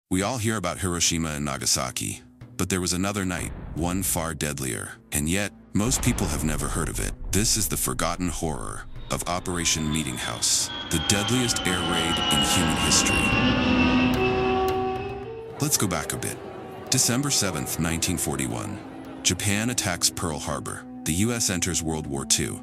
We all hear about Hiroshima and Nagasaki, but there was another night, one far deadlier, and yet, most people have never heard of it. This is the forgotten horror of Operation Meetinghouse, the deadliest air raid in human history. Let's go back a bit. December 7th, 1941. Japan attacks Pearl Harbor. The US enters World War II.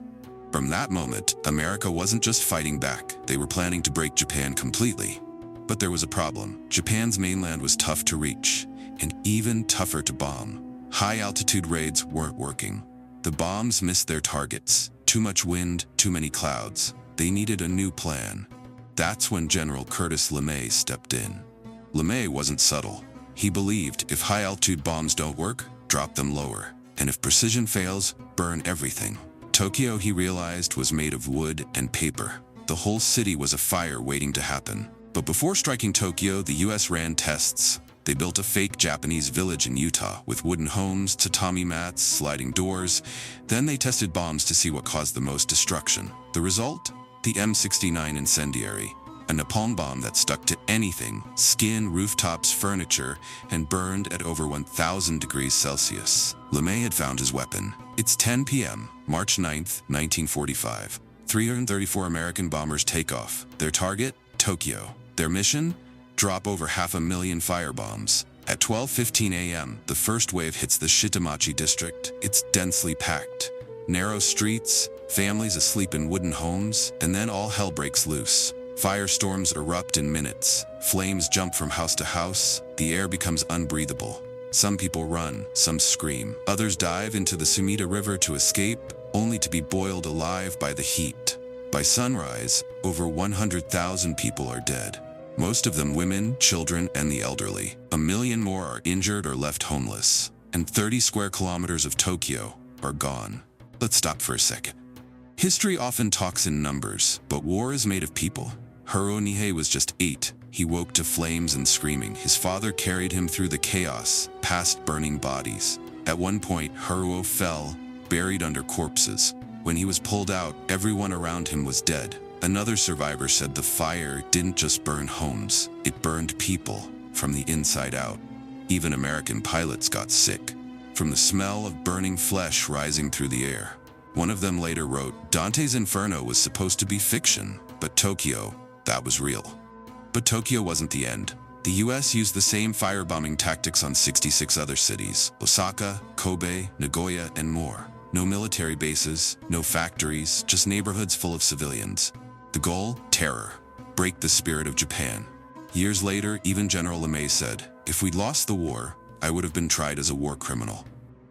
From that moment, America wasn't just fighting back, they were planning to break Japan completely. But there was a problem. Japan's mainland was tough to reach, and even tougher to bomb. High-altitude raids weren't working. The bombs missed their targets. Too much wind, too many clouds. They needed a new plan. That's when General Curtis LeMay stepped in. LeMay wasn't subtle. He believed if high-altitude bombs don't work, drop them lower. And if precision fails, burn everything. Tokyo, he realized, was made of wood and paper. The whole city was a fire waiting to happen. But before striking Tokyo, the US ran tests. They built a fake Japanese village in Utah with wooden homes, tatami mats, sliding doors. Then they tested bombs to see what caused the most destruction. The result? The M69 incendiary. A napalm bomb that stuck to anything, skin, rooftops, furniture, and burned at over 1,000 degrees Celsius. LeMay had found his weapon. It's 10 p.m., March 9th, 1945. 334 American bombers take off. Their target? Tokyo. Their mission? Drop over 500,000 firebombs. At 12:15 a.m., the first wave hits the Shitamachi district. It's densely packed. Narrow streets, families asleep in wooden homes, and then all hell breaks loose. Firestorms erupt in minutes. Flames jump from house to house. The air becomes unbreathable. Some people run, some scream. Others dive into the Sumida River to escape, only to be boiled alive by the heat. By sunrise, over 100,000 people are dead. Most of them women, children, and the elderly. 1 million more are injured or left homeless. And 30 square kilometers of Tokyo are gone. Let's stop for a second. History often talks in numbers, but war is made of people. Haruo Nihei was just 8. He woke to flames and screaming. His father carried him through the chaos, past burning bodies. At one point, Haruo fell, buried under corpses. When he was pulled out, everyone around him was dead. Another survivor said the fire didn't just burn homes, it burned people from the inside out. Even American pilots got sick from the smell of burning flesh rising through the air. One of them later wrote, Dante's Inferno was supposed to be fiction, but Tokyo, that was real. But Tokyo wasn't the end. The US used the same firebombing tactics on 66 other cities, Osaka, Kobe, Nagoya, and more. No military bases, no factories, just neighborhoods full of civilians. The goal? Terror. Break the spirit of Japan. Years later, even General LeMay said, if we'd lost the war, I would have been tried as a war criminal.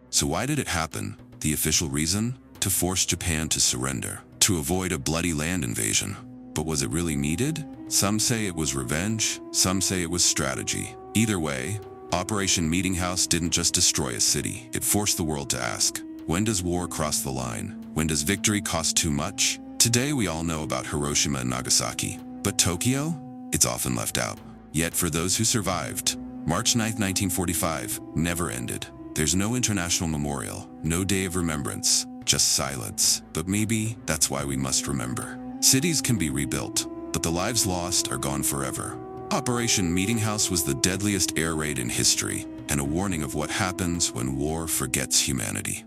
So why did it happen? The official reason? To force Japan to surrender, to avoid a bloody land invasion. But was it really needed? Some say it was revenge, some say it was strategy. Either way, Operation Meetinghouse didn't just destroy a city, it forced the world to ask, when does war cross the line? When does victory cost too much? Today we all know about Hiroshima and Nagasaki, but Tokyo? It's often left out. Yet for those who survived, March 9th, 1945 never ended. There's no international memorial, no day of remembrance, just silence. But maybe that's why we must remember. Cities can be rebuilt, but the lives lost are gone forever. Operation Meetinghouse was the deadliest air raid in history, and a warning of what happens when war forgets humanity.